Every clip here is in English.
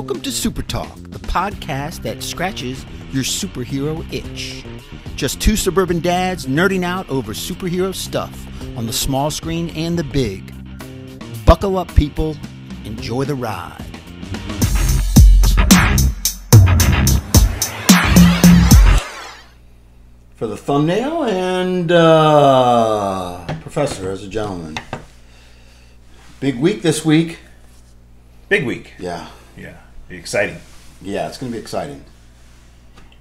Welcome to SuperTalk, the podcast that scratches your superhero itch. Just two suburban dads nerding out over superhero stuff on the small screen and the big. Buckle up, people. Enjoy the ride. For the thumbnail and Professor as a gentleman. Big week this week. Big week. Yeah. Yeah. Be exciting. Yeah, it's going to be exciting.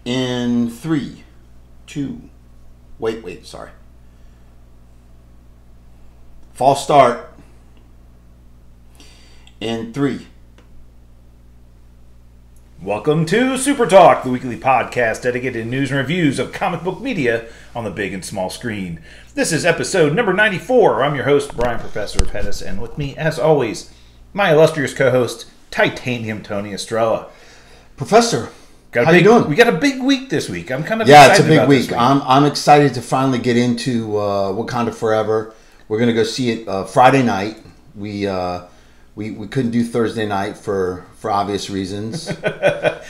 In 3, 2, sorry. False start. In 3. Welcome to Super Talk, the weekly podcast dedicated to news and reviews of comic book media on the big and small screen. This is episode number 94. I'm your host, Brian Professor Pettis, and with me, as always, my illustrious co-host, Titanium Tony Estrella. Professor, how you doing? We got a big week this week. I'm kind of excited. Yeah, it's a big week. I'm excited to finally get into Wakanda Forever. We're going to go see it Friday night. We couldn't do Thursday night for obvious reasons.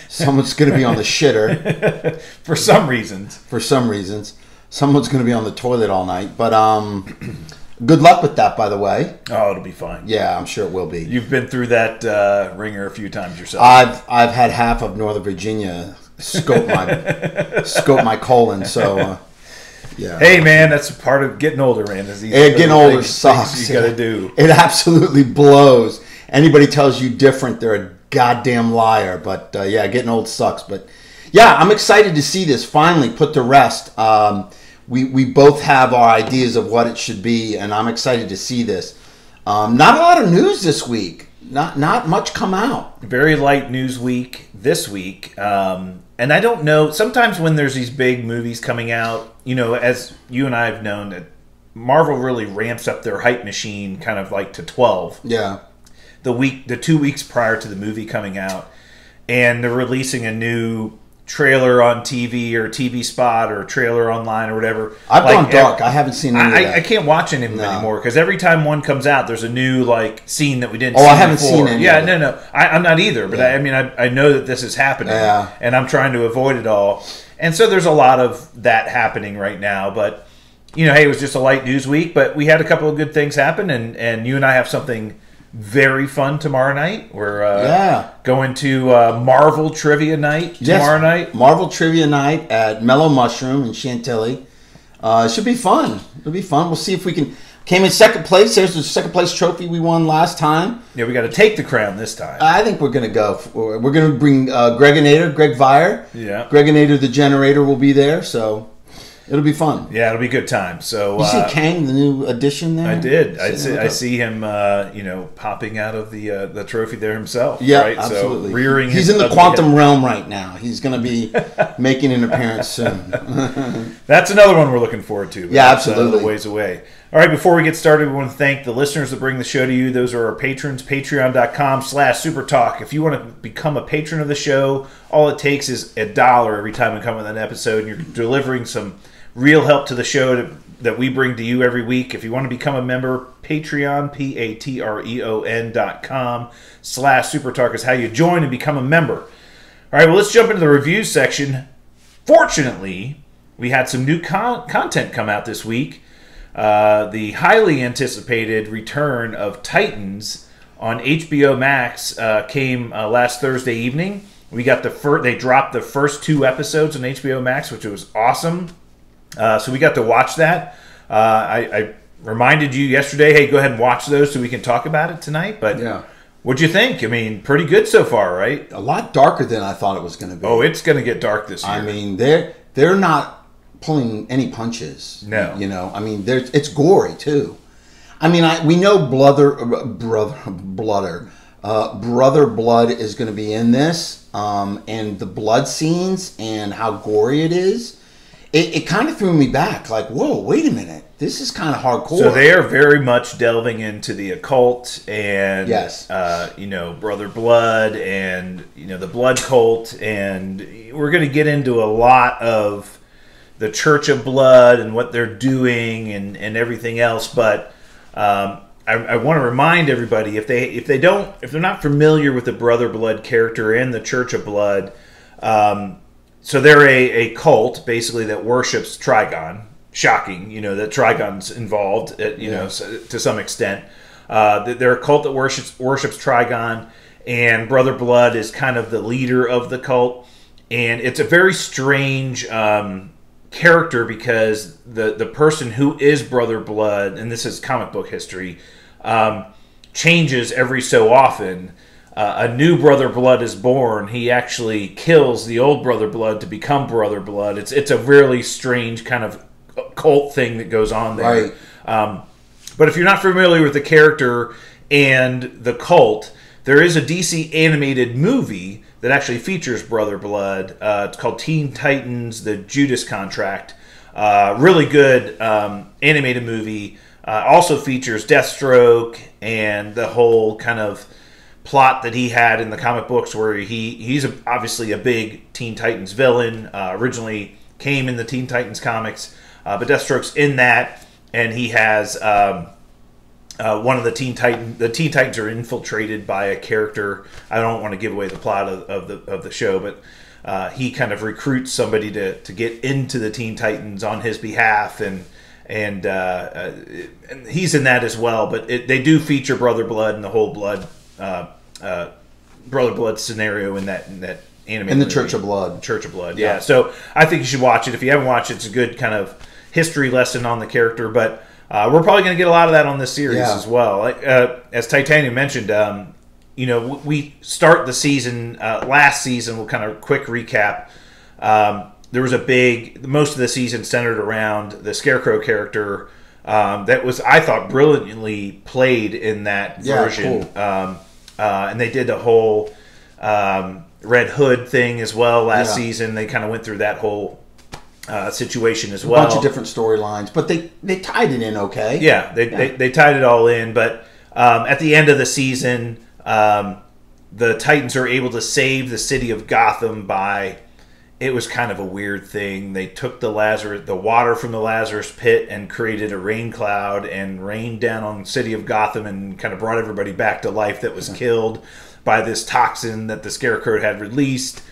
Someone's going to be on the shitter. For some reasons. Someone's going to be on the toilet all night. But good luck with that, by the way. Oh, it'll be fine. Yeah, I'm sure it will be. You've been through that ringer a few times yourself. I've had half of Northern Virginia scope my colon, so... Yeah. Hey man, that's part of getting older, man. Getting older sucks. You gotta do. It absolutely blows. Anybody tells you different, they're a goddamn liar. But yeah, getting old sucks. But yeah, I'm excited to see this finally put to rest. We both have our ideas of what it should be, and I'm excited to see this. Not a lot of news this week. Not much come out. Very light news week this week. And I don't know, sometimes when there's these big movies coming out, you know, as you and I have known, that Marvel really ramps up their hype machine kind of like to 12. Yeah. The 2 weeks prior to the movie coming out. And they're releasing a new trailer on TV or TV spot or trailer online or whatever. I've gone dark. I haven't seen any of that. I can't watch any of them anymore because every time one comes out, there's a new like scene that we didn't see I haven't before. seen any. Yeah, no. I'm not either, but yeah. I know that this is happening, yeah. And I'm trying to avoid it all. And so there's a lot of that happening right now. But you know, hey, it was just a light news week, but we had a couple of good things happen, and you and I have something very fun tomorrow night. We're going to Marvel Trivia Night tomorrow night. Marvel Trivia Night at Mellow Mushroom in Chantilly. It should be fun. It'll be fun. We'll see if we can... Came in second place. There's the second place trophy we won last time. Yeah, we got to take the crown this time. I think we're going to go. We're going to bring Greg Vire. Yeah. Gregonator the Generator will be there, so... It'll be fun. Yeah, it'll be a good time. So you see Kang, the new addition there? I did. I see him, popping out of the trophy there himself. Yeah, right? absolutely. So rearing. He's in the quantum realm right now. He's going to be making an appearance soon. That's another one we're looking forward to. Yeah, absolutely. A little ways away. All right, before we get started, we want to thank the listeners that bring the show to you. Those are our patrons, patreon.com/supertalk. If you want to become a patron of the show, all it takes is $1 every time we come with an episode, and you're delivering some real help to the show that we bring to you every week. If you want to become a member, Patreon, patreon.com/supertalk is how you join and become a member. All right, well, let's jump into the review section. Fortunately, we had some new content come out this week. The highly anticipated return of Titans on HBO Max came last Thursday evening. We got they dropped the first 2 episodes on HBO Max, which was awesome. So we got to watch that. I reminded you yesterday, hey, go ahead and watch those so we can talk about it tonight. But yeah. What'd you think? I mean, pretty good so far, right? A lot darker than I thought it was going to be. Oh, it's going to get dark this year. I mean, they're not pulling any punches. No. You know, I mean, it's gory, too. I mean, we know Brother Blood is going to be in this, and the blood scenes and how gory it is. It kind of threw me back. Like, whoa, wait a minute. This is kind of hardcore. So they are very much delving into the occult and, yes. Brother Blood and, the Blood Cult. And we're going to get into a lot of the Church of Blood and what they're doing and everything else. But I I want to remind everybody if they're not familiar with the Brother Blood character and the Church of Blood, so they're a cult basically that worships Trigon. Shocking, that Trigon's involved, to some extent. They're a cult that worships Trigon, and Brother Blood is kind of the leader of the cult. And it's a very strange character because the person who is Brother Blood, and this is comic book history, changes every so often. A new Brother Blood is born. He actually kills the old Brother Blood to become Brother Blood. It's a really strange kind of cult thing that goes on there. Right. But if you're not familiar with the character and the cult, there is a DC animated movie that actually features Brother Blood. It's called Teen Titans: The Judas Contract. Really good animated movie. Also features Deathstroke and the whole kind of plot that he had in the comic books where he's obviously a big Teen Titans villain. Originally came in the Teen Titans comics. But Deathstroke's in that, and he has one of the Teen Titans. The Teen Titans are infiltrated by a character. I don't want to give away the plot of the show, but he kind of recruits somebody to get into the Teen Titans on his behalf, and he's in that as well. But they do feature Brother Blood and the whole Brother Blood scenario in that animated in the movie. Church of Blood. Church of Blood, yeah. So I think you should watch it. If you haven't watched it, it's a good kind of history lesson on the character. But we're probably going to get a lot of that on this series as well. As Titanium mentioned, we start the season, last season, we'll kind of quick recap. There was most of the season centered around the Scarecrow character that was, I thought, brilliantly played in that version. Cool. And they did the whole Red Hood thing as well last season. They kind of went through that whole situation as well. A bunch of different storylines, but they tied it in okay. Yeah, they tied it all in. But at the end of the season, the Titans are able to save the city of Gotham by... It was kind of a weird thing. They took the water from the Lazarus pit and created a rain cloud and rained down on the city of Gotham and kind of brought everybody back to life that was killed by this toxin that the Scarecrow had released.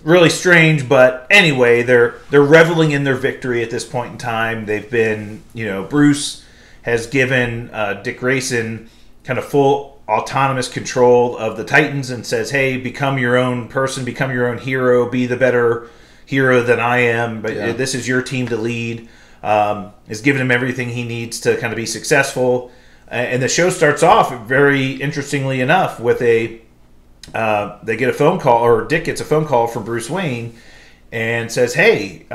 Really strange, but anyway, they're reveling in their victory at this point in time. They've been, Bruce has given Dick Grayson kind of full autonomous control of the Titans and says, hey, become your own person, become your own hero, be the better hero than I am, but this is your team to lead. Has given him everything he needs to kind of be successful. And the show starts off very interestingly enough with they get a phone call, or Dick gets a phone call from Bruce Wayne and says, hey,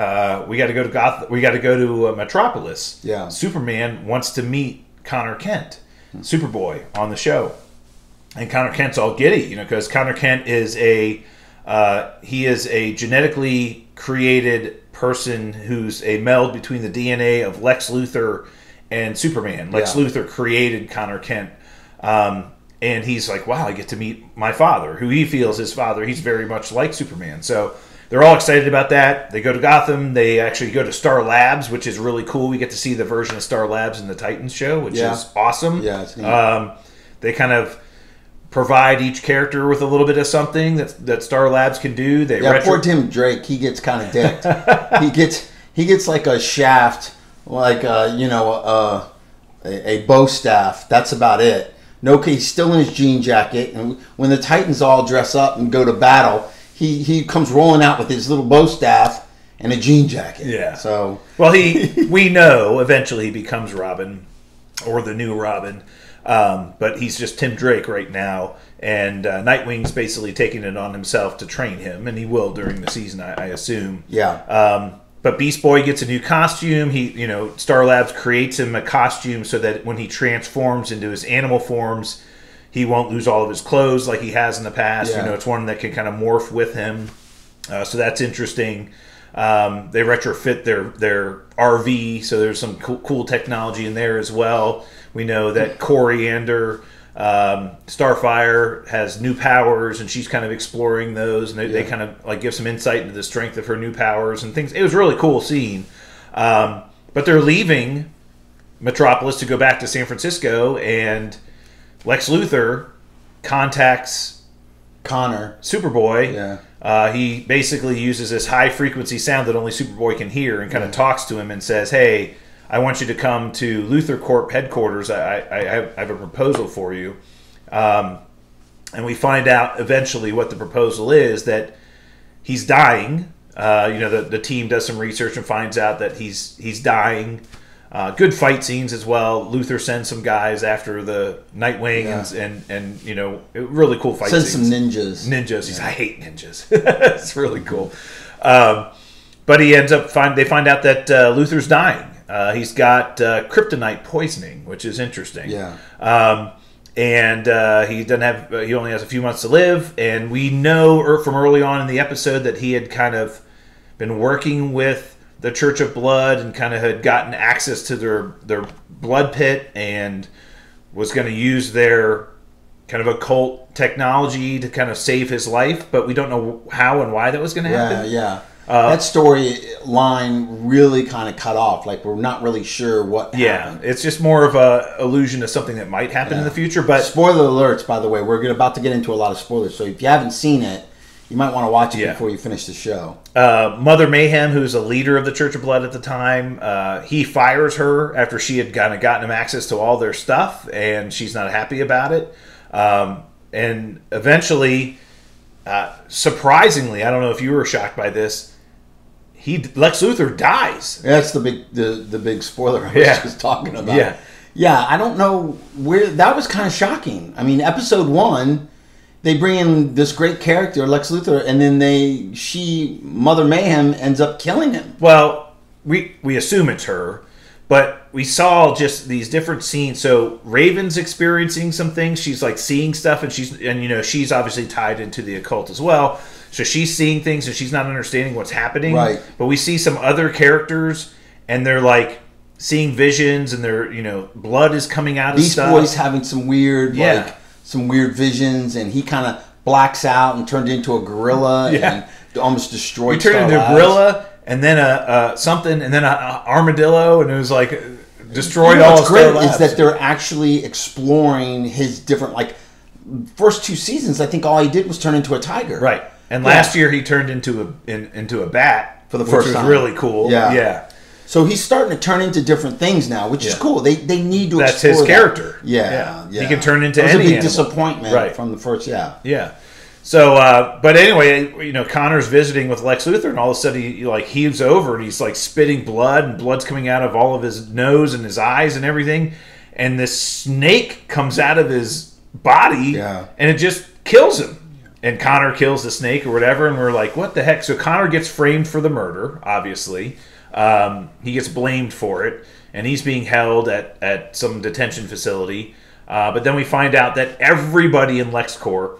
we got to go to Gotham, we got to go to Metropolis. Yeah. Superman wants to meet Connor Kent, Superboy, on the show. And Connor Kent's all giddy, because Connor Kent is he is a genetically created person who's a meld between the DNA of Lex Luthor and Superman. Lex Luthor created Connor Kent. And he's like, wow, I get to meet my father, who he feels his father. He's very much like Superman. So they're all excited about that. They go to Gotham. They actually go to Star Labs, which is really cool. We get to see the version of Star Labs in the Titans show, which is awesome. Yeah, it's neat. They kind of provide each character with a little bit of something that Star Labs can do. Poor Tim Drake, he gets kind of dicked. he gets like a shaft, like a bow staff. That's about it. No, he's still in his jean jacket, and when the Titans all dress up and go to battle, he comes rolling out with his little bow staff and a jean jacket. Yeah. So we know eventually he becomes Robin, or the new Robin. But he's just Tim Drake right now, and Nightwing's basically taking it on himself to train him, and he will during the season, I assume. Yeah. But Beast Boy gets a new costume. Star Labs creates him a costume so that when he transforms into his animal forms, he won't lose all of his clothes like he has in the past. Yeah. It's one that can kind of morph with him. So that's interesting. They retrofit their RV, so there's some cool technology in there as well. We know that Coriander, Starfire, has new powers, and she's kind of exploring those, and they kind of like give some insight into the strength of her new powers and things. It was a really cool scene. But they're leaving Metropolis to go back to San Francisco, and Lex Luthor contacts Connor. Superboy. Yeah. He basically uses this high-frequency sound that only Superboy can hear and kind of talks to him and says, hey, I want you to come to Luthor Corp headquarters. I have a proposal for you. And we find out eventually what the proposal is, that he's dying. The team does some research and finds out that he's dying. Good fight scenes as well. Luthor sends some guys after the Nightwing and really cool fight scenes. Sends some ninjas. Ninjas. I hate ninjas. It's really cool. But he ends up they find out that Luthor's dying. He's got kryptonite poisoning, which is interesting. Yeah. And he doesn't have. He only has a few months to live, and we know from early on in the episode that he had kind of been working with the Church of Blood and kind of had gotten access to their blood pit and was going to use their kind of occult technology to kind of save his life, but we don't know how and why that was going to happen. Yeah. That storyline really kind of cut off. Like, we're not really sure what happened. It's just more of a allusion to something that might happen in the future. But spoiler alerts, by the way. We're about to get into a lot of spoilers. So if you haven't seen it, you might want to watch it before you finish the show. Mother Mayhem, who's a leader of the Church of Blood at the time, he fires her after she had kind of gotten him access to all their stuff, and she's not happy about it. And eventually, surprisingly, I don't know if you were shocked by this, Lex Luthor dies. That's the big spoiler I was just talking about. Yeah. I don't know where that was kind of shocking. I mean, episode 1, they bring in this great character, Lex Luthor, and then Mother Mayhem ends up killing him. Well, we assume it's her, but we saw just these different scenes. So Raven's experiencing some things. She's like seeing stuff, and she's obviously tied into the occult as well. So she's seeing things and she's not understanding what's happening. Right. But we see some other characters and they're like seeing visions and their blood is coming out of stuff. Beast Boy's having some weird visions, and he kind of blacks out and turned into a gorilla and almost destroyed. He turned into a gorilla and then something and then an armadillo, and it was like destroyed all. What's great is that they're actually exploring his different first 2 seasons. I think all he did was turn into a tiger. Right. And last year he turned into a bat for the first time. Which was really cool. Yeah. So he's starting to turn into different things now, which is cool. They need to That's explore his character. Yeah. He can turn into any animal. It was a big disappointment from the first, Yeah. So, but anyway, Connor's visiting with Lex Luthor, and all of a sudden he heaves over, and he's like spitting blood, and blood's coming out of all of his nose and his eyes and everything, and this snake comes out of his body, and it just kills him. And Connor kills the snake or whatever, and we're like, what the heck? So Connor gets framed for the murder, obviously. He gets blamed for it, and he's being held at some detention facility. But then we find out that everybody in LexCorp,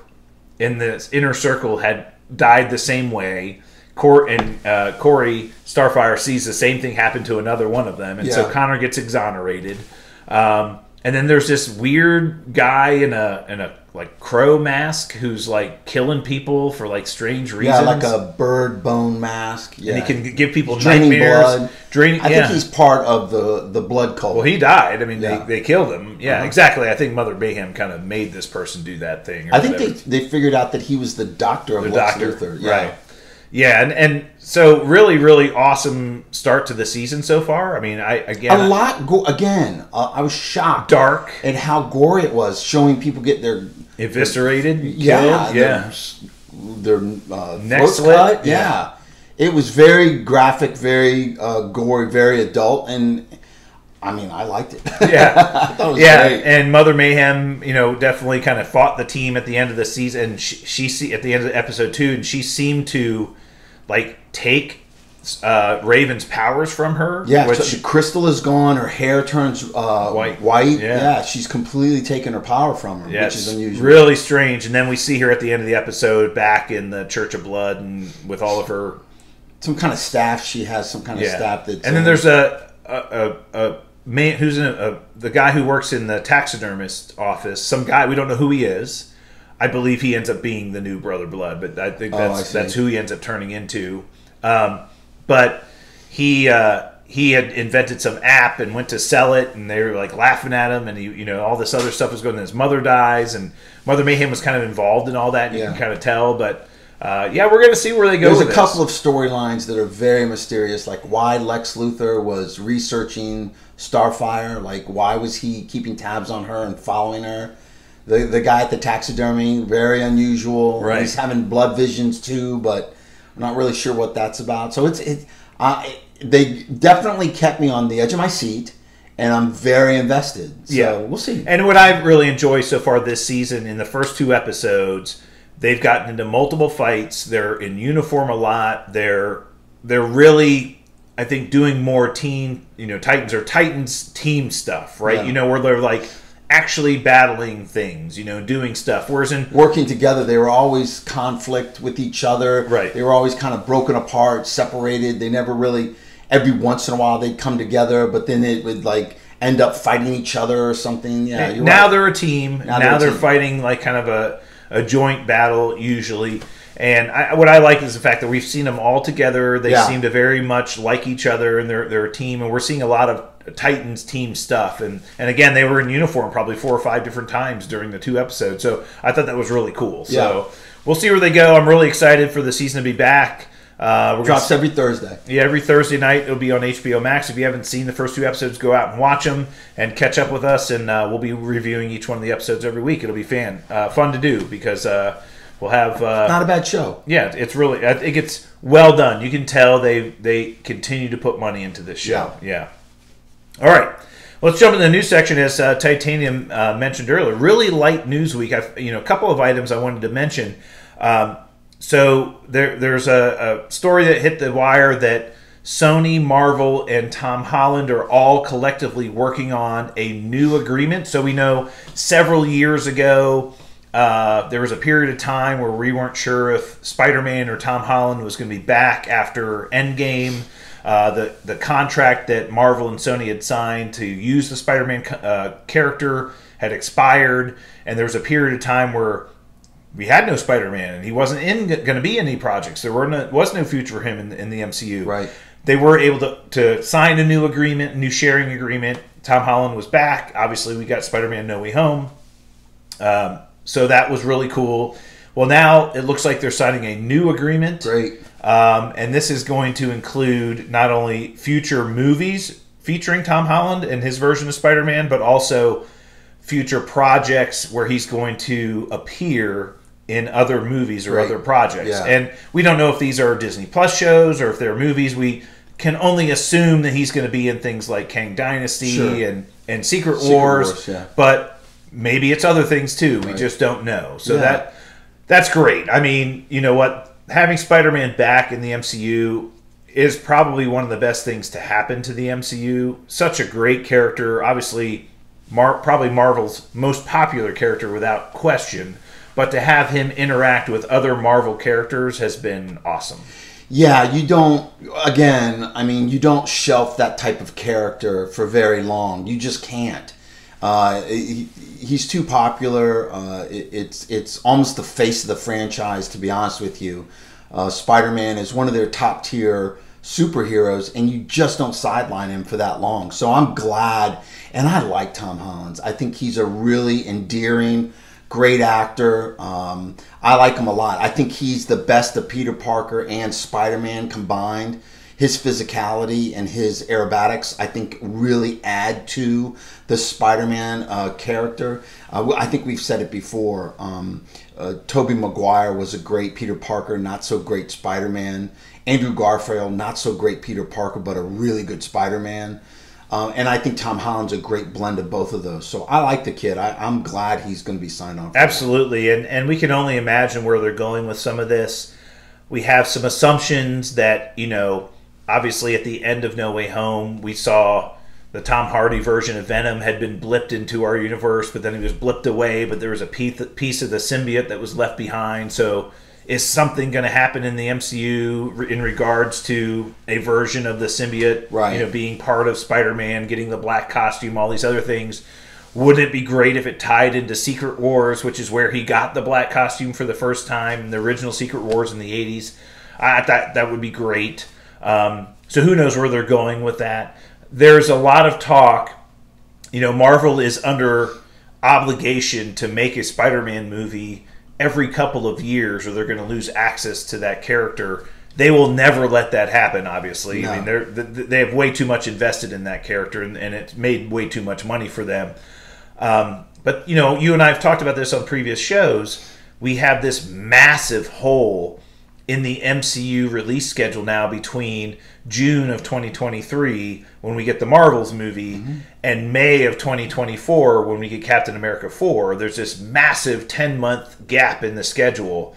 in this inner circle, had died the same way. Corey Starfire sees the same thing happen to another one of them, and so Connor gets exonerated. And then there's this weird guy in a crow mask who's like killing people for like strange reasons. Yeah, like a bird bone mask. Yeah, and he can give people draining nightmares. Blood. I think he's part of the blood cult. Well, he died. I mean, they killed him. Yeah, exactly. I think Mother Mayhem kind of made this person do that thing. I think they figured out that he was the doctor of Lex Luthor. Yeah. Right. Yeah, and so really, really awesome start to the season so far. I mean, I was shocked. Dark. At how gory it was, showing people get their eviscerated. Their neck slit. Yeah. It was very graphic, very gory, very adult, and I mean, I liked it. Yeah, I thought it was great. And Mother Mayhem, definitely kind of fought the team at the end of the season. She at the end of episode 2, and she seemed to take Raven's powers from her. Yeah, so the crystal is gone. Her hair turns white. Yeah, she's completely taken her power from her, which is unusual. Really strange. And then we see her at the end of the episode back in the Church of Blood and with all of her some kind of staff. She has some kind of staff that. And then there's a man who's the guy who works in the taxidermist office. Some guy, we don't know who he is. I believe he ends up being the new Brother Blood, but I think that's who he ends up turning into. But he he had invented some app and went to sell it, and they were like laughing at him, and he, all this other stuff was going on. His mother dies, and Mother Mayhem was kind of involved in all that. You can kind of tell, but we're going to see where they go. There's a couple of storylines that are very mysterious, like why Lex Luthor was researching Starfire, like why was he keeping tabs on her and following her. The guy at the taxidermy, very unusual. Right. He's having blood visions too, but I'm not really sure what that's about. So they definitely kept me on the edge of my seat, and I'm very invested. So we'll see. And what I really enjoy so far this season, in the first 2 episodes, they've gotten into multiple fights. They're in uniform a lot. They're really, I think, doing more Titans team stuff, right? Yeah. Where they're like actually battling things, doing stuff. Whereas in working together, they were always conflict with each other. Right. They were always kind of broken apart, separated. They never really, every once in a while they'd come together, but then it would like end up fighting each other or something. Yeah. Now right. they're a team. Now they're fighting like kind of a joint battle usually. And what I like is the fact that we've seen them all together. They seem to very much like each other, and they're a team. And we're seeing a lot of Titans team stuff. And again, they were in uniform probably 4 or 5 different times during the 2 episodes. So I thought that was really cool. So we'll see where they go. I'm really excited for the season to be back. Drops every Thursday. Yeah, every Thursday night it'll be on HBO Max. If you haven't seen the first 2 episodes, go out and watch them and catch up with us. And we'll be reviewing each one of the episodes every week. It'll be fun to do because we'll have not a bad show. Yeah, it's really. I think it's well done. You can tell they continue to put money into this show. Yeah. All right, let's jump into the news section. As Titanium mentioned earlier, really light news week. A couple of items I wanted to mention. So there's a story that hit the wire that Sony, Marvel, and Tom Holland are all collectively working on a new agreement. So we know several years ago, there was a period of time where we weren't sure if Spider-Man or Tom Holland was going to be back after Endgame. The contract that Marvel and Sony had signed to use the Spider-Man character had expired, and there was a period of time where we had no Spider-Man, and he wasn't going to be in any projects. There was no future for him in the MCU. Right. They were able to sign a new agreement, a new sharing agreement. Tom Holland was back. Obviously, we got Spider-Man No Way Home. So that was really cool. Well, now it looks like they're signing a new agreement. Great. And this is going to include not only future movies featuring Tom Holland and his version of Spider-Man, but also future projects where he's going to appear in other movies or other projects. Yeah. And we don't know if these are Disney Plus shows or if they're movies. We can only assume that he's going to be in things like Kang Dynasty and Secret Wars. But maybe it's other things too. We just don't know. So that's great. I mean, you know what? Having Spider-Man back in the MCU is probably one of the best things to happen to the MCU. Such a great character. Obviously, probably Marvel's most popular character without question. But to have him interact with other Marvel characters has been awesome. Yeah, you don't shelf that type of character for very long. You just can't. He's too popular. It's almost the face of the franchise, to be honest with you. Spider-Man is one of their top tier superheroes, and you just don't sideline him for that long. So I'm glad, and I like Tom Holland. I think he's a really endearing, great actor. I like him a lot. I think he's the best of Peter Parker and Spider-Man combined. His physicality and his aerobatics, I think, really add to the Spider-Man character. I think we've said it before. Tobey Maguire was a great Peter Parker, not so great Spider-Man. Andrew Garfield, not so great Peter Parker, but a really good Spider-Man. And I think Tom Holland's a great blend of both of those. So I like the kid. I'm glad he's going to be signed on. Absolutely. And we can only imagine where they're going with some of this. We have some assumptions that, obviously at the end of No Way Home, we saw the Tom Hardy version of Venom had been blipped into our universe, but then he was blipped away, but there was a piece of the symbiote that was left behind. So is something going to happen in the MCU in regards to a version of the symbiote, being part of Spider-Man, getting the black costume, all these other things? Wouldn't it be great if it tied into Secret Wars, which is where he got the black costume for the first time in the original Secret Wars in the 80s? I thought that would be great. So who knows where they're going with that. There's a lot of talk. Marvel is under obligation to make a Spider-Man movie every couple of years, or they're going to lose access to that character. They will never let that happen, obviously. No. I mean, they have way too much invested in that character, and it's made way too much money for them. But, you and I have talked about this on previous shows. We have this massive hole in the MCU release schedule now between June of 2023, when we get the Marvels movie, and May of 2024, when we get Captain America 4. There's this massive 10-month gap in the schedule.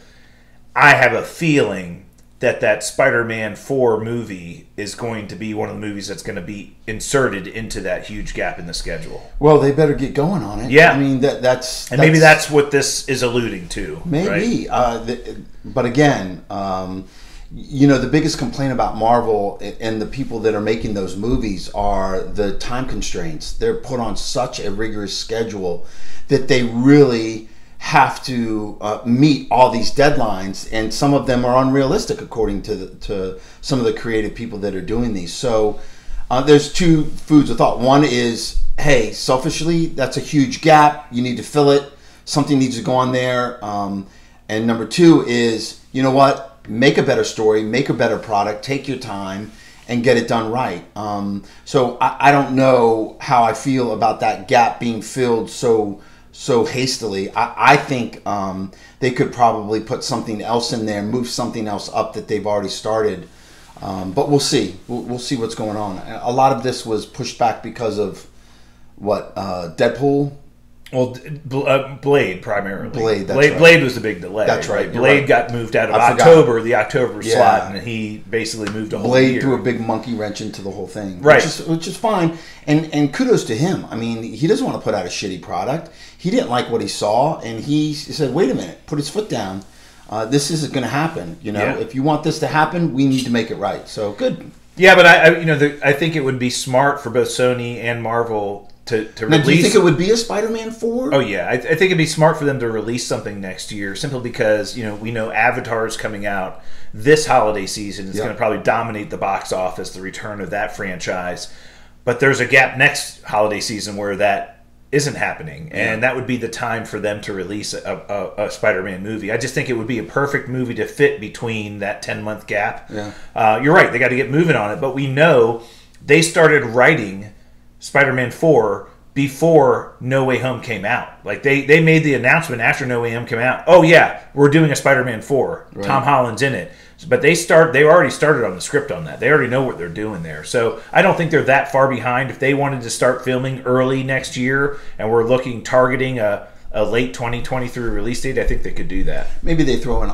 I have a feeling that Spider-Man 4 movie is going to be one of the movies that's going to be inserted into that huge gap in the schedule. Well, they better get going on it. Yeah. I mean, that's maybe that's what this is alluding to. Maybe. Right? But again, the biggest complaint about Marvel and the people that are making those movies are the time constraints. They're put on such a rigorous schedule that they really have to meet all these deadlines, and some of them are unrealistic according to some of the creative people that are doing these. So there's two foods of thought. One is, hey, selfishly, that's a huge gap. You need to fill it. Something needs to go on there. And number two is, you know what? Make a better story, make a better product, take your time, and get it done right. So I don't know how I feel about that gap being filled so hastily. I think they could probably put something else in there, move something else up that they've already started. But we'll see. We'll see what's going on. A lot of this was pushed back because of Deadpool. Well, Blade primarily. Blade, that's Blade, right. Blade was the big delay. That's right. Blade right. got moved out of the October Yeah. slot, and he basically moved a whole Blade year. threw a big monkey wrench into the whole thing, right? Which is fine, and kudos to him. I mean, he doesn't want to put out a shitty product. He didn't like what he saw, and he said, "Wait a minute, put his foot down. This isn't going to happen. If you want this to happen, we need to make it right." So good. Yeah, but I think it would be smart for both Sony and Marvel to now, release. do you think it would be a Spider-Man 4? Oh yeah, I think it'd be smart for them to release something next year, simply because we know Avatar is coming out this holiday season. It's going to probably dominate the box office, the return of that franchise. But there's a gap next holiday season where that isn't happening, and that would be the time for them to release a Spider-Man movie. I just think it would be a perfect movie to fit between that 10-month gap. Yeah. You're right; they got to get moving on it, but we know they started writing Spider-Man 4 before No Way Home came out. Like they made the announcement after No Way Home came out. Oh yeah, we're doing a Spider-Man 4. Right. Tom Holland's in it. But they already started on the script on that. They already know what they're doing there. So I don't think they're that far behind. If they wanted to start filming early next year and we're targeting a late 2023 release date, I think they could do that. Maybe they throw an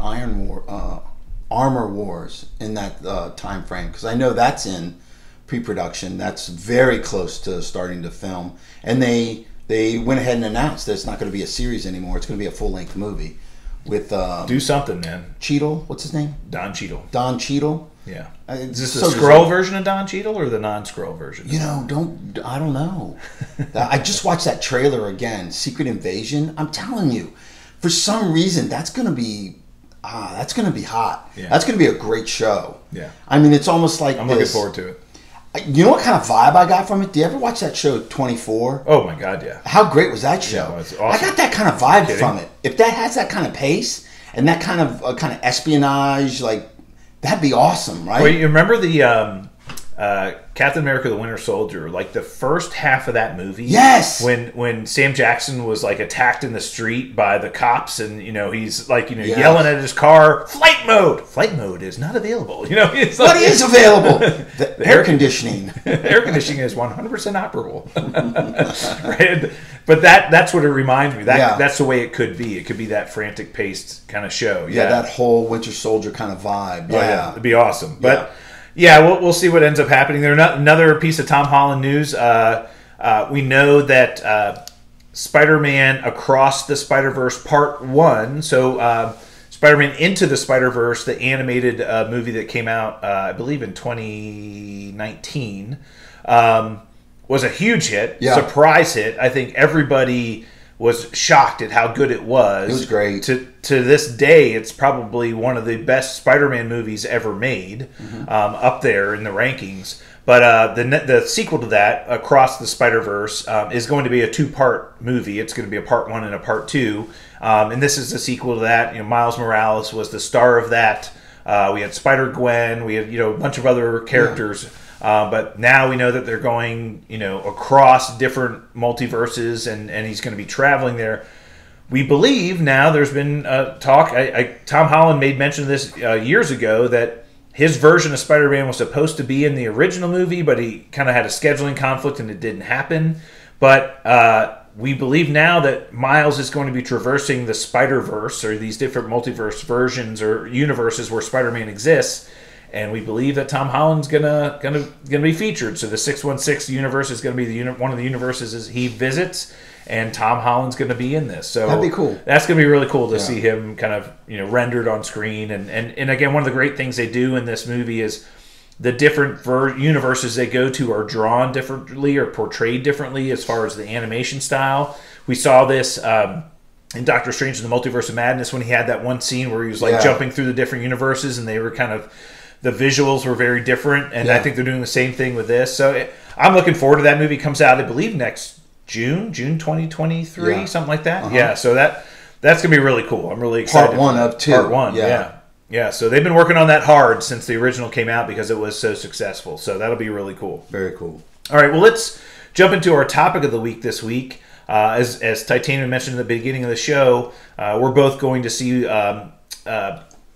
Armor Wars in that time frame, because I know that's in pre-production. That's very close to starting to film, and they went ahead and announced that it's not going to be a series anymore. It's going to be a full-length movie with do something, man. Cheadle, what's his name? Don Cheadle. Don Cheadle. Yeah. Is this the Skrull version of Don Cheadle or the non-Skrull version? I don't know. I just watched that trailer again, Secret Invasion. I'm telling you, for some reason that's going to be hot. Yeah. That's going to be a great show. Yeah. I mean, it's almost like I'm looking forward to it. You know what kind of vibe I got from it? Do you ever watch that show 24? Oh my God, yeah. How great was that show? Yeah, it's awesome. I got that kind of vibe from it. If that has that kind of pace and that kind of espionage, like, that'd be awesome, right? Well, you remember the Captain America: The Winter Soldier? Like the first half of that movie. Yes. When Sam Jackson was like attacked in the street by the cops, and he's like yelling at his car, flight mode is not available. It's like, what is available? The air conditioning. Air conditioning is 100% operable. Right? But that's what it reminds me. That's the way it could be. It could be that frantic paced kind of show. Yeah, that whole Winter Soldier kind of vibe. Yeah, it'd be awesome. But yeah, we'll see what ends up happening there. Another piece of Tom Holland news. We know that Spider-Man Across the Spider-Verse Part 1, so Spider-Man Into the Spider-Verse, the animated movie that came out, I believe, in 2019, was a huge hit, surprise hit. I think everybody was shocked at how good it was. It was great. To this day, it's probably one of the best Spider-Man movies ever made, up there in the rankings. But the sequel to that, Across the Spider-Verse, is going to be a 2-part movie. It's going to be a part 1 and a part 2. And this is the sequel to that. You know, Miles Morales was the star of that. We had Spider-Gwen. We had, a bunch of other characters. Yeah. But now we know that they're going, across different multiverses, and he's going to be traveling there. We believe now there's been talk. Tom Holland made mention of this years ago, that his version of Spider-Man was supposed to be in the original movie, but he kind of had a scheduling conflict and it didn't happen. But we believe now that Miles is going to be traversing the Spider-Verse, or these different multiverse versions or universes where Spider-Man exists. And we believe that Tom Holland's gonna be featured. So the 616 universe is going to be one of the universes he visits, and Tom Holland's going to be in this. So that'd be cool. That's going to be really cool to see him kind of rendered on screen. And again, one of the great things they do in this movie is the different universes they go to are drawn differently or portrayed differently as far as the animation style. We saw this in Doctor Strange in the Multiverse of Madness when he had that one scene where he was jumping through the different universes, and they were kind of, the visuals were very different, and I think they're doing the same thing with this. So I'm looking forward to that movie. Comes out, I believe, next June 2023, something like that. Yeah, so that's going to be really cool. I'm really excited. Part 1 of 2. Part 1, yeah. So they've been working on that hard since the original came out because it was so successful. So that'll be really cool. Very cool. All right, well, let's jump into our topic of the week this week. As Titanium mentioned at the beginning of the show, we're both going to see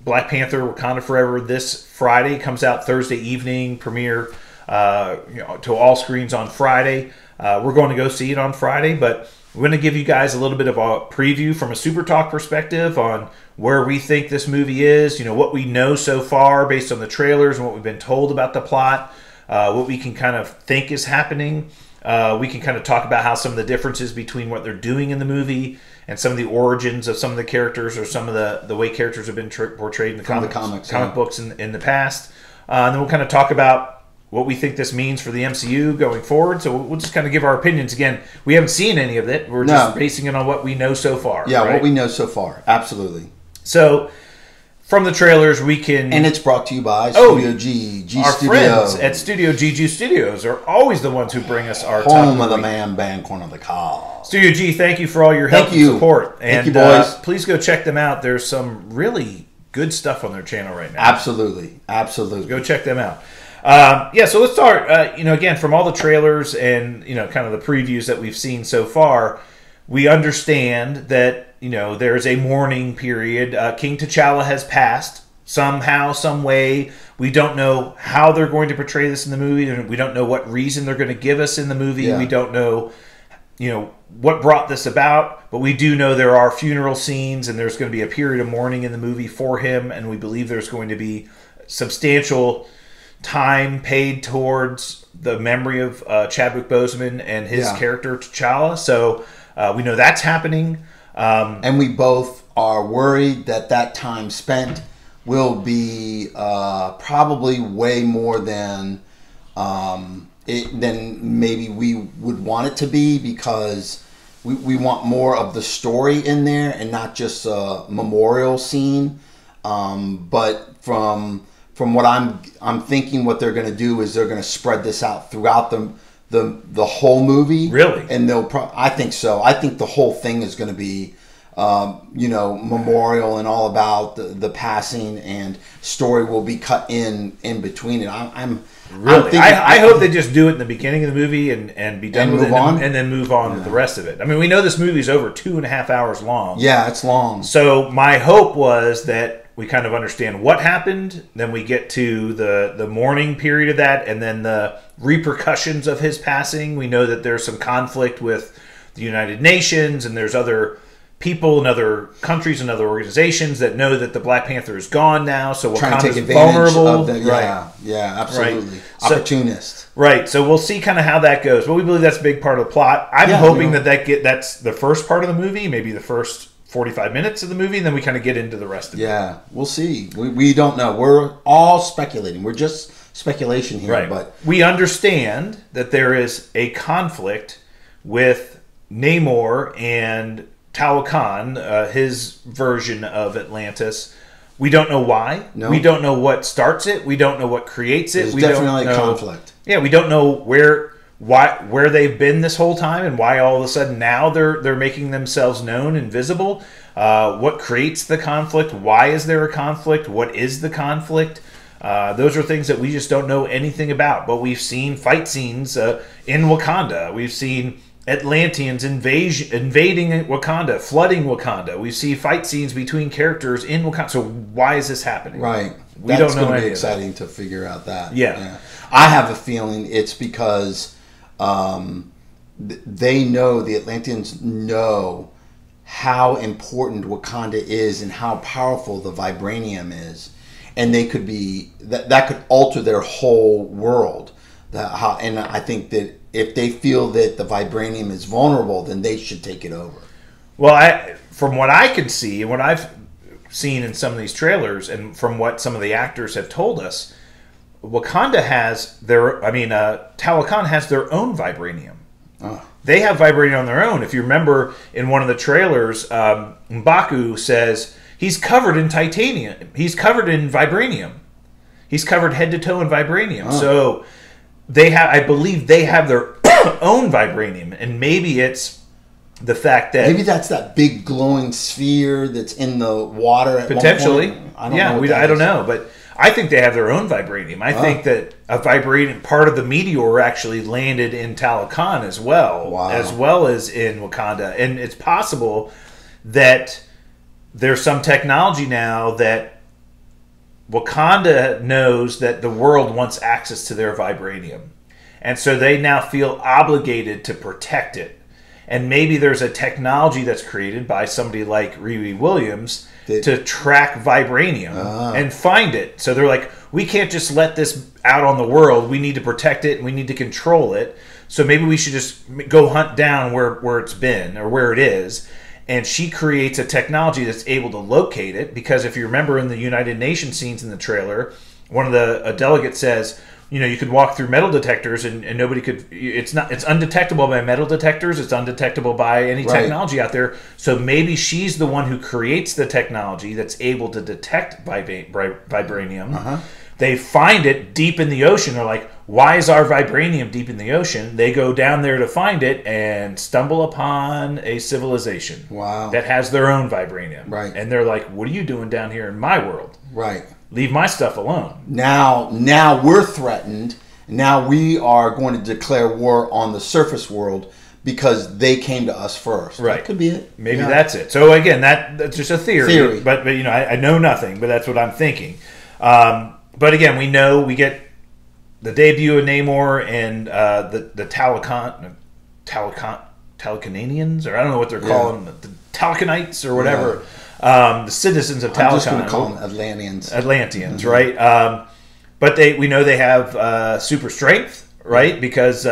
Black Panther, Wakanda Forever this Friday. Comes out Thursday evening, premiere to all screens on Friday. We're going to go see it on Friday, but we're going to give you guys a little bit of a preview from a SuperTalk perspective on where we think this movie is, what we know so far based on the trailers and what we've been told about the plot, what we can kind of think is happening. We can kind of talk about how some of the differences between what they're doing in the movie and some of the origins of some of the characters, or some of the way characters have been portrayed in the comic books in the past. And then we'll kind of talk about what we think this means for the MCU going forward. So we'll just kind of give our opinions. Again, we haven't seen any of it. We're just basing it on what we know so far. Yeah, what we know so far. Absolutely. So from the trailers, we can... And it's brought to you by Studio G our Studio. Friends at Studio GG Studios are always the ones who bring us our home of the man band, corner of the car. Studio G, thank you for all your help and support. Thank you, boys. Please go check them out. There's some really good stuff on their channel right now. Absolutely. Go check them out. So let's start, again, from all the trailers and, kind of the previews that we've seen so far, we understand that, there is a mourning period. King T'Challa has passed somehow, some way. We don't know how they're going to portray this in the movie. We don't know what reason they're going to give us in the movie. Yeah. We don't know, what brought this about, but we do know there are funeral scenes and there's going to be a period of mourning in the movie for him, and we believe there's going to be substantial time paid towards the memory of Chadwick Boseman and his character T'Challa. So we know that's happening. And we both are worried that time spent will be probably way more than maybe we would want it to be, because we want more of the story in there and not just a memorial scene. But from what I'm thinking, what they're going to do is they're going to spread this out throughout the whole movie. Really? And I think so. I think the whole thing is going to be, memorial and all about the passing, and story will be cut in between it. I hope they just do it in the beginning of the movie and be done with it, and then move on with the rest of it. I mean, we know this movie's over 2.5 hours long. Yeah, it's long. So my hope was that we kind of understand what happened, then we get to the mourning period of that, and then the repercussions of his passing. We know that there's some conflict with the United Nations, and there's other people in other countries and other organizations that know that the Black Panther is gone now, so Wakanda's vulnerable. Of the, absolutely. Right. Opportunist. Right, so we'll see kind of how that goes. But we believe that's a big part of the plot. I'm hoping that's the first part of the movie, maybe the first 45 minutes of the movie, and then we kind of get into the rest of it. Yeah, we'll see. We don't know. We're all speculating. We're just speculation here. Right. But we understand that there is a conflict with Namor and Talokan, his version of Atlantis. We don't know why. No. We don't know what starts it. We don't know what creates it. There's we definitely don't know, conflict. Yeah, we don't know where they've been this whole time and why all of a sudden now they're making themselves known and visible. What creates the conflict? Why is there a conflict? What is the conflict? Those are things that we just don't know anything about. But we've seen fight scenes in Wakanda. We've seen Atlanteans invading Wakanda, flooding Wakanda. We see fight scenes between characters in Wakanda. So why is this happening? Right. We don't know. That's going to be exciting to figure out that. Yeah. I have a feeling it's because they know, the Atlanteans know how important Wakanda is and how powerful the vibranium is. And they could be, that could alter their whole world. And I think that if they feel that the vibranium is vulnerable, then they should take it over. Well, from what I can see, and what I've seen in some of these trailers, and from what some of the actors have told us, Wakanda has Talokan has their own vibranium. Oh. They have vibranium on their own. If you remember in one of the trailers, M'Baku says he's covered in titanium. He's covered in vibranium. He's covered head to toe in vibranium. Oh. So I believe they have their own vibranium, and maybe it's the fact that maybe that's that big glowing sphere that's in the water at potentially. One point. I don't know, but I think they have their own vibranium. I think that a vibranium part of the meteor actually landed in Talokan as well, as well as in Wakanda, and it's possible that there's some technology now that Wakanda knows that the world wants access to their vibranium. And so they now feel obligated to protect it. And maybe there's a technology that's created by somebody like Riri Williams to track vibranium and find it. So they're like, we can't just let this out on the world. We need to protect it and we need to control it. So maybe we should just go hunt down where it's been or where it is. And she creates a technology that's able to locate it, because if you remember in the United Nations scenes in the trailer, one of a delegate says, you could walk through metal detectors and nobody could. It's undetectable by metal detectors. It's undetectable by any technology out there. So maybe she's the one who creates the technology that's able to detect vibranium. Uh-huh. They find it deep in the ocean. They're like, why is our vibranium deep in the ocean? They go down there to find it and stumble upon a civilization that has their own vibranium. Right. And they're like, what are you doing down here in my world? Right. Leave my stuff alone. Now we're threatened. Now we are going to declare war on the surface world because they came to us first. Right. That could be it. Maybe that's it. So again, that's just a theory. But I know nothing, but that's what I'm thinking. But again, we get the debut of Namor and the Talakanians, or I don't know what they're calling them, the Talakanites or whatever, the citizens of Talokan. I'm just going to call them Atlanteans. Atlanteans, right? But we know they have super strength, right? Because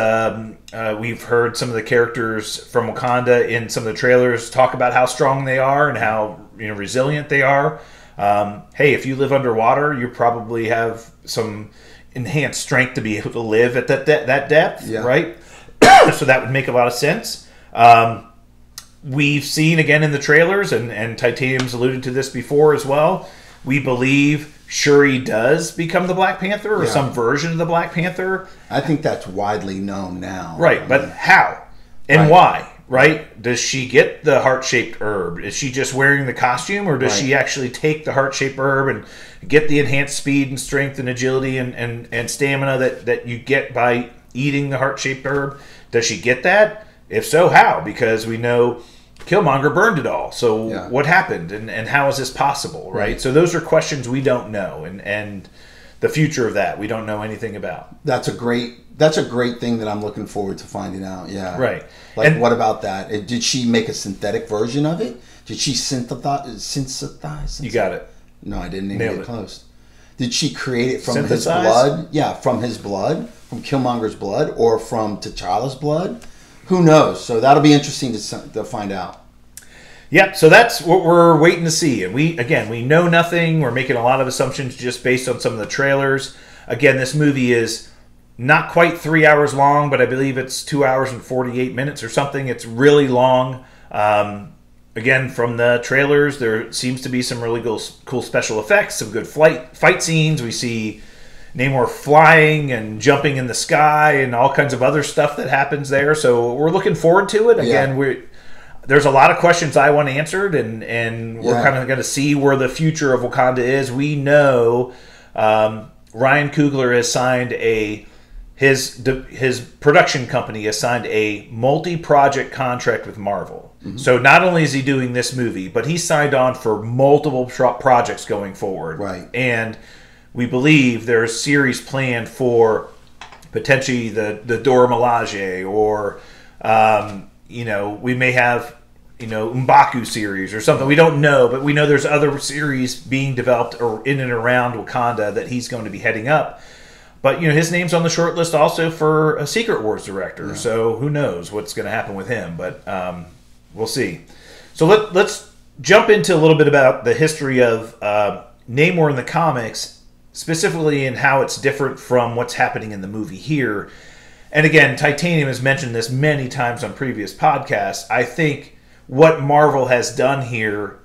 we've heard some of the characters from Wakanda in some of the trailers talk about how strong they are and how resilient they are. Hey, if you live underwater, you probably have some enhanced strength to be able to live at that depth, right? So that would make a lot of sense. We've seen again in the trailers, and Titanium's alluded to this before as well, we believe Shuri does become the Black Panther or some version of the Black Panther. I think that's widely known now. Right, but how and why? Right? Does she get the heart-shaped herb? Is she just wearing the costume, or does she actually take the heart-shaped herb and get the enhanced speed and strength and agility and stamina that you get by eating the heart-shaped herb? Does she get that? If so, how? Because we know Killmonger burned it all. So what happened, and how is this possible? Right? So those are questions we don't know, and the future of that we don't know anything about. That's a great thing that I'm looking forward to finding out. Yeah. Right. Like, what about that? Did she make a synthetic version of it? Did she synthesize? You got it. No, I didn't even get close. Did she create it from his blood? Yeah, from his blood, from Killmonger's blood, or from T'Challa's blood? Who knows? So that'll be interesting to find out. Yep, so that's what we're waiting to see. And we know nothing. We're making a lot of assumptions just based on some of the trailers. Again, this movie is not quite 3 hours long, but I believe it's 2 hours and 48 minutes or something. It's really long. Again, from the trailers, there seems to be some really cool special effects, some good fight scenes. We see Namor flying and jumping in the sky and all kinds of other stuff that happens there. So we're looking forward to it. Again, there's a lot of questions I want answered, and we're kind of going to see where the future of Wakanda is. We know Ryan Coogler has signed his production company has signed a multi-project contract with Marvel. Mm-hmm. So not only is he doing this movie, but he signed on for multiple projects going forward. Right. And we believe there's series planned for potentially the Dora Milaje, or we may have M'Baku series or something. We don't know, but we know there's other series being developed or in and around Wakanda that he's going to be heading up. But his name's on the short list also for a Secret Wars director. Yeah. So who knows what's going to happen with him? But we'll see. So let's jump into a little bit about the history of Namor in the comics, specifically in how it's different from what's happening in the movie here. And again, Titanium has mentioned this many times on previous podcasts. I think what Marvel has done here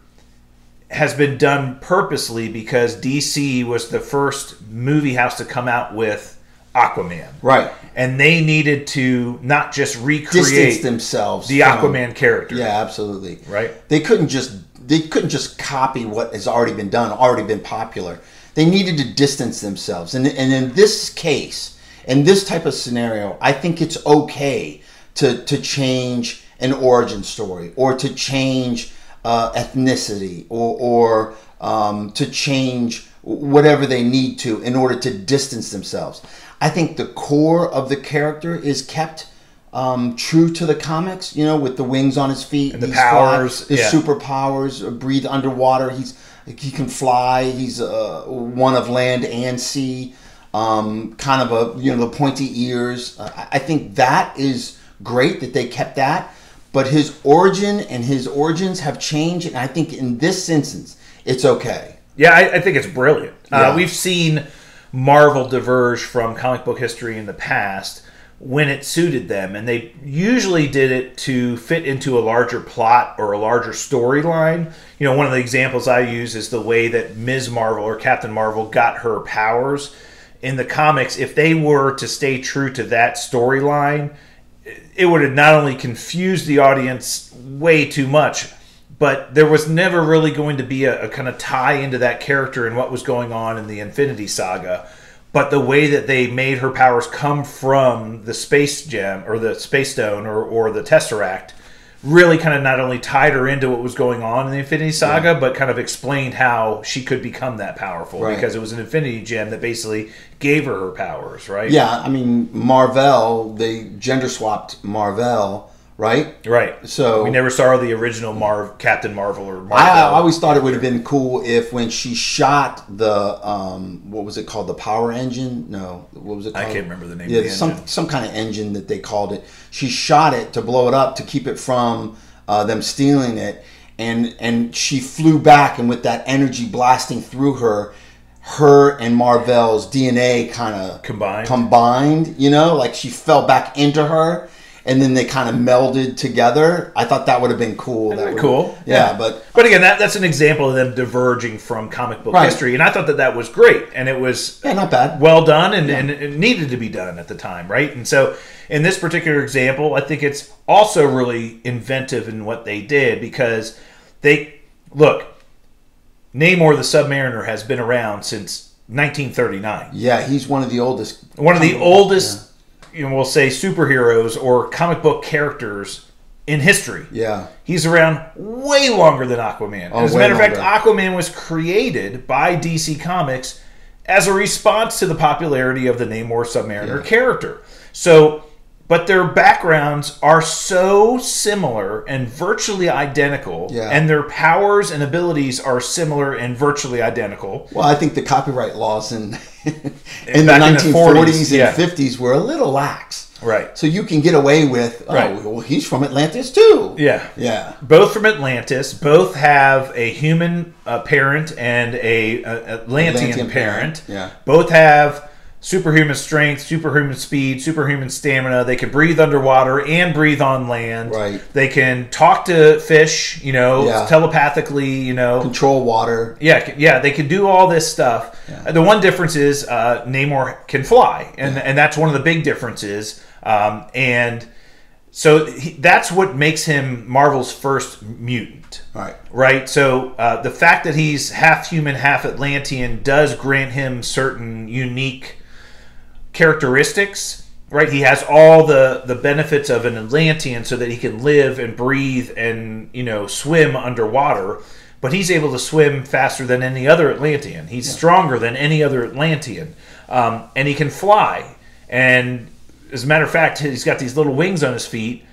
has been done purposely because DC was the first movie house to come out with Aquaman. Right. And they needed to not just recreate distance themselves the Aquaman character. Yeah, absolutely. Right. They couldn't just copy what has already been done, already been popular. They needed to distance themselves. And in this case, in this type of scenario, I think it's okay to change an origin story, or to change ethnicity, or to change whatever they need to in order to distance themselves. I think the core of the character is kept true to the comics, with the wings on his feet, and the powers, his superpowers, breathe underwater. He can fly. He's one of land and sea. Kind of the pointy ears. I think that is great that they kept that. But his origins have changed, and I think in this instance, it's okay. Yeah, I think it's brilliant. Yeah. We've seen Marvel diverge from comic book history in the past when it suited them, and they usually did it to fit into a larger plot or a larger storyline. One of the examples I use is the way that Ms. Marvel or Captain Marvel got her powers. In the comics, if they were to stay true to that storyline, it would have not only confused the audience way too much, but there was never really going to be a kind of tie into that character and what was going on in the Infinity Saga. But the way that they made her powers come from the Space Gem or the Space Stone or the Tesseract really kind of not only tied her into what was going on in the Infinity Saga, but kind of explained how she could become that powerful, because it was an Infinity Gem that basically gave her powers, right? Yeah, I mean, Marvel, they gender swapped Marvel, right? Right. So we never saw the original Captain Marvel or Marvel. I always thought it would have been cool if when she shot the what was it called, the power engine? No, what was it called? I can't remember the name. Yeah, of the engine. Some kind of engine that they called it. She shot it to blow it up to keep it from them stealing it, and she flew back, and with that energy blasting through her and Marvel's DNA kind of combined. Like she fell back into her. And then they kind of melded together. I thought that would have been cool. Cool. Yeah, but again, that's an example of them diverging from comic book history, and I thought that was great, and it was not bad, well done, and it needed to be done at the time, right? And so, in this particular example, I think it's also really inventive in what they did, because Namor the Submariner has been around since 1939. Yeah, he's one of the oldest. Yeah. We'll say superheroes or comic book characters in history. Yeah. He's around way longer than Aquaman. As a matter of fact, Aquaman was created by DC Comics as a response to the popularity of the Namor Submariner character. So, but their backgrounds are so similar and virtually identical, and their powers and abilities are similar and virtually identical. Well, I think the copyright laws in the 1940s and 50s were a little lax. Right. So you can get away with, well, he's from Atlantis too. Yeah. Yeah. Both from Atlantis. Both have a human parent and a Atlantean parent. Yeah. Both have superhuman strength, superhuman speed, superhuman stamina. They can breathe underwater and breathe on land. Right. They can talk to fish, telepathically, Control water. Yeah, they can do all this stuff. Yeah. The one difference is Namor can fly, and that's one of the big differences. And so that's what makes him Marvel's first mutant. Right. So the fact that he's half human, half Atlantean does grant him certain unique characteristics. Right. He has all the benefits of an Atlantean, so that he can live and breathe and swim underwater. But he's able to swim faster than any other Atlantean. He's stronger than any other Atlantean, and he can fly. And as a matter of fact, he's got these little wings on his feet,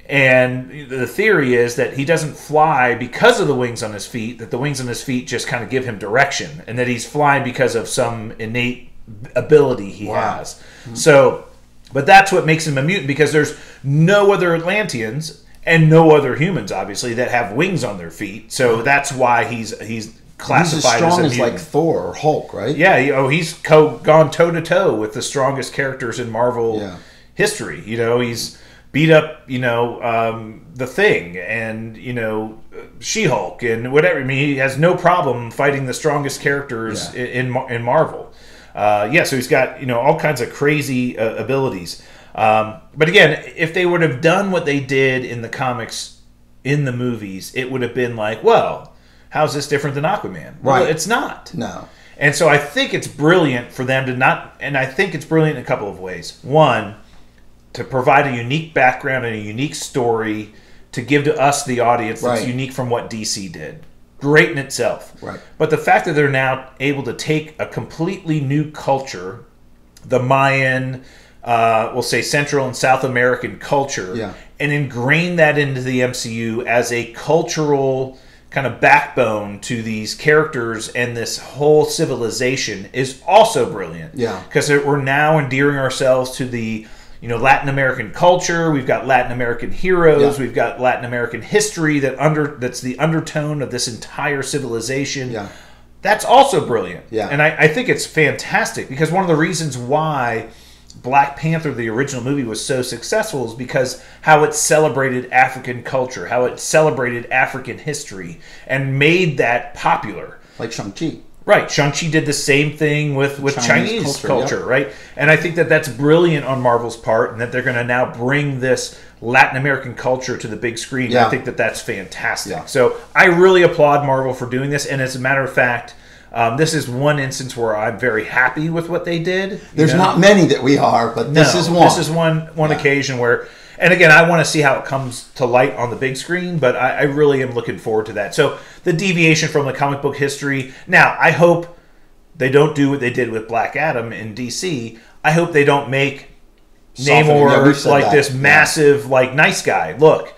and the theory is that he doesn't fly because of the wings on his feet, that the wings on his feet just kind of give him direction, and that he's flying because of some innate ability he has. Mm-hmm. So, but that's what makes him a mutant, because there's no other Atlanteans and no other humans, obviously, that have wings on their feet. So that's why he's classified as a mutant. He's as strong as like Thor or Hulk, right? Yeah, he's gone toe-to-toe with the strongest characters in Marvel history. He's beat up, the Thing and, She-Hulk and whatever. I mean, he has no problem fighting the strongest characters in Marvel. So he's got, all kinds of crazy abilities. But again, if they would have done what they did in the comics, in the movies, it would have been like, well, how's this different than Aquaman? Right. Well, it's not. No. And so I think it's brilliant for them to not, and I think it's brilliant in a couple of ways. One, to provide a unique background and a unique story to give to us, the audience, that's unique from what DC did. Great in itself. Right. But the fact that they're now able to take a completely new culture, the Mayan, we'll say Central and South American culture, and ingrain that into the MCU as a cultural kind of backbone to these characters and this whole civilization is also brilliant. Yeah. Because we're now endearing ourselves to the Latin American culture. We've got Latin American heroes. Yeah. We've got Latin American history that's the undertone of this entire civilization. Yeah. That's also brilliant. Yeah. And I think it's fantastic, because one of the reasons why Black Panther, the original movie, was so successful is because how it celebrated African culture, how it celebrated African history, and made that popular. Like Shang-Chi. Right. Shang-Chi did the same thing with Chinese culture, right? And I think that that's brilliant on Marvel's part, and that they're going to now bring this Latin American culture to the big screen. Yeah. I think that that's fantastic. Yeah. So I really applaud Marvel for doing this, and as a matter of fact, this is one instance where I'm very happy with what they did. There's not many that we are, but this is one. This is one occasion where, and again, I want to see how it comes to light on the big screen, but I really am looking forward to that. So the deviation from the comic book history. Now, I hope they don't do what they did with Black Adam in DC. I hope they don't make Namor like this massive, like, nice guy. Look,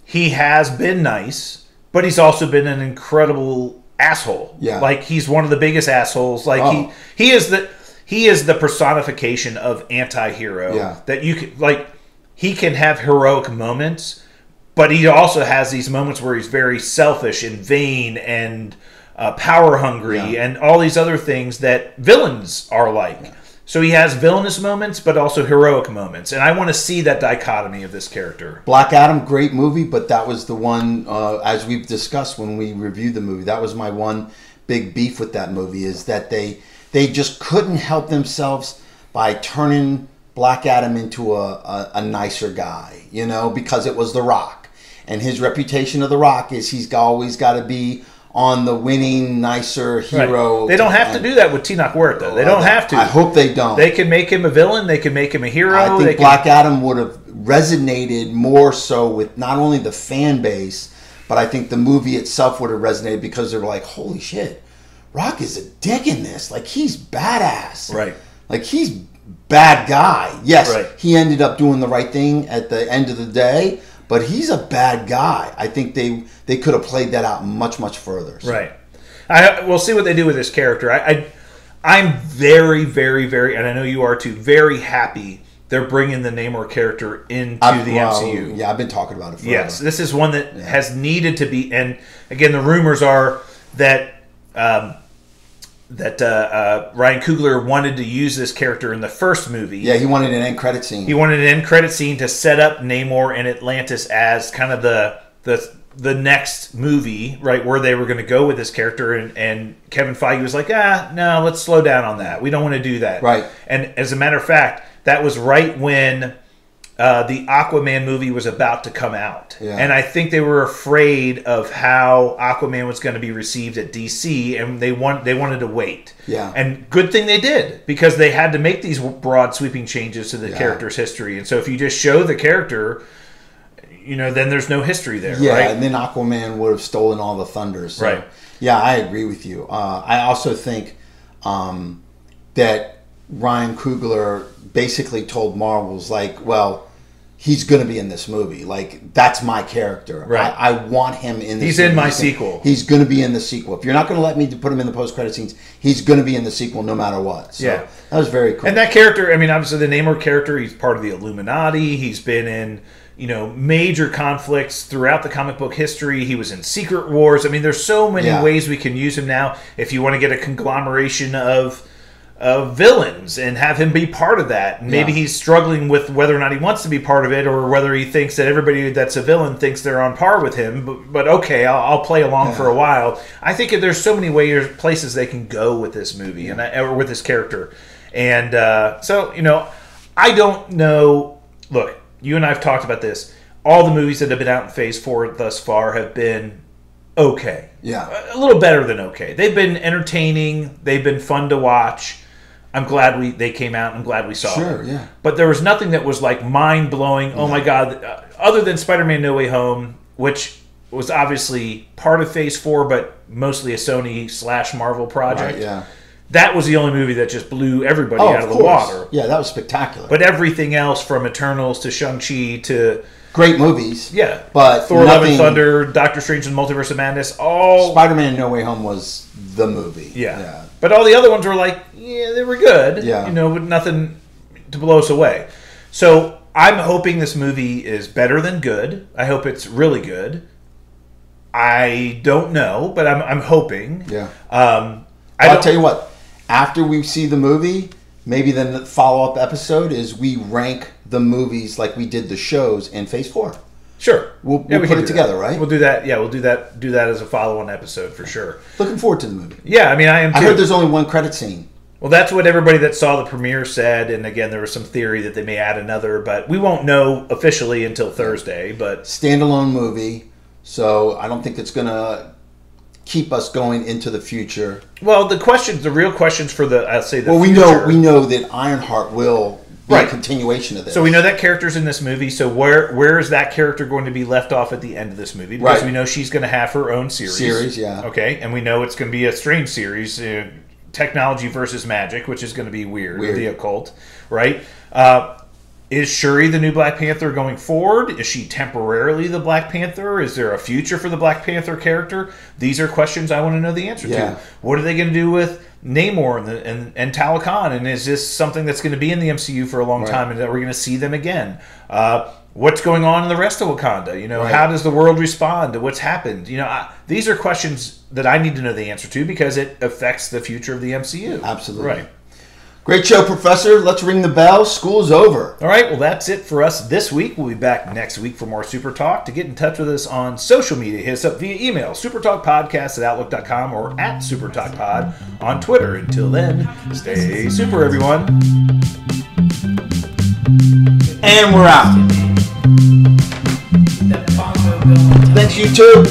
he has been nice, but he's also been an incredible asshole. Yeah. Like, he's one of the biggest assholes. Like, he is the personification of anti-hero. Yeah. That you can, like, he can have heroic moments, but he also has these moments where he's very selfish and vain and power hungry and all these other things that villains are like. Yeah. So he has villainous moments, but also heroic moments. And I want to see that dichotomy of this character. Black Adam, great movie, but that was the one, as we've discussed when we reviewed the movie, that was my one big beef with that movie, is that they just couldn't help themselves by turning Black Adam into a nicer guy, because it was The Rock. And his reputation of The Rock is he's always got to be on the winning, nicer hero. Right. They don't have to do that with Tenoch Huerta. They don't have to. I hope they don't. They can make him a villain. They can make him a hero. I think Black Adam would have resonated more so with not only the fan base, but I think the movie itself would have resonated, because they were like, holy shit, Rock is a dick in this. Like, he's badass. Right. Like, he's bad guy. Yes, he ended up doing the right thing at the end of the day, but he's a bad guy. I think they could have played that out much, much further. So. Right. We'll see what they do with this character. I'm very, very, very, and I know you are too, very happy they're bringing the Namor character into the MCU. Yeah, I've been talking about it forever. Yes, this is one that has needed to be, and again, the rumors are that Ryan Coogler wanted to use this character in the first movie. Yeah, he wanted an end credit scene. He wanted an end credit scene to set up Namor and Atlantis as kind of the next movie, right, where they were going to go with this character. And Kevin Feige was like, no, let's slow down on that. We don't want to do that. Right. And as a matter of fact, that was right when the Aquaman movie was about to come out. Yeah. And I think they were afraid of how Aquaman was going to be received at DC, and they wanted to wait. Yeah. And good thing they did, because they had to make these broad sweeping changes to the character's history. And so if you just show the character, then there's no history there, yeah, right? And then Aquaman would have stolen all the thunder. So, right. Yeah, I agree with you. I also think that Ryan Coogler basically told Marvel's like, well, he's going to be in this movie. Like, that's my character. Right. I want him in this He's movie. in my sequel. He's going to be in the sequel. If you're not going to let me put him in the post-credit scenes, he's going to be in the sequel no matter what. So yeah. That was very cool. And that character, I mean, obviously the Namor character, he's part of the Illuminati. He's been in, major conflicts throughout the comic book history. He was in Secret Wars. I mean, there's so many ways we can use him now. If you want to get a conglomeration of villains and have him be part of that. And maybe he's struggling with whether or not he wants to be part of it, or whether he thinks that everybody that's a villain thinks they're on par with him. But okay, I'll play along for a while. I think there's so many places they can go with this movie or with this character. And so, I don't know. Look, you and I have talked about this. All the movies that have been out in Phase 4 thus far have been okay. Yeah. A little better than okay. They've been entertaining. They've been fun to watch. I'm glad they came out. I'm glad we saw them. Sure, yeah. But there was nothing that was like mind-blowing, oh my God, other than Spider-Man No Way Home, which was obviously part of Phase 4, but mostly a Sony/Marvel project. Right, yeah. That was the only movie that just blew everybody out of the water. Yeah, that was spectacular. But everything else, from Eternals to Shang-Chi to... Great movies. Yeah. But Thor, Love and Thunder, Doctor Strange and Multiverse of Madness, all... Spider-Man No Way Home was the movie. Yeah. But all the other ones were like, they were good. Yeah. With nothing to blow us away. So I'm hoping this movie is better than good. I hope it's really good. I don't know, but I'm hoping. Yeah. I'll tell you what. After we see the movie, maybe then the follow-up episode is we rank the movies like we did the shows in Phase 4. Sure. We'll put it together, right? We'll do that. Yeah, we'll do that as a follow-on episode for sure. Looking forward to the movie. Yeah, I mean, I am too. I heard there's only one credit scene. Well, that's what everybody that saw the premiere said, and again, there was some theory that they may add another, but we won't know officially until Thursday. But standalone movie, so I don't think it's going to keep us going into the future. Well, the real questions for the future. We know that Ironheart will be a continuation of this. So we know that character's in this movie. So where is that character going to be left off at the end of this movie? Because we know she's going to have her own series. Yeah. Okay, and we know it's going to be a strange series, technology versus magic, which is going to be weird. The occult, right? Is Shuri the new Black Panther going forward? Is she temporarily the Black Panther? Is there a future for the Black Panther character? These are questions I want to know the answer to. What are they going to do with Namor and Talokan? And is this something that's going to be in the MCU for a long time, and that we're going to see them again? What's going on in the rest of Wakanda? How does the world respond to what's happened? These are questions that I need to know the answer to, because it affects the future of the MCU. Absolutely. Right. Great show, Professor. Let's ring the bell. School's over. All right. Well, that's it for us this week. We'll be back next week for more Super Talk. To get in touch with us on social media, hit us up via email, supertalkpodcast@outlook.com or @supertalkpod on Twitter. Until then, stay super, everyone. And we're out. Thanks, you too.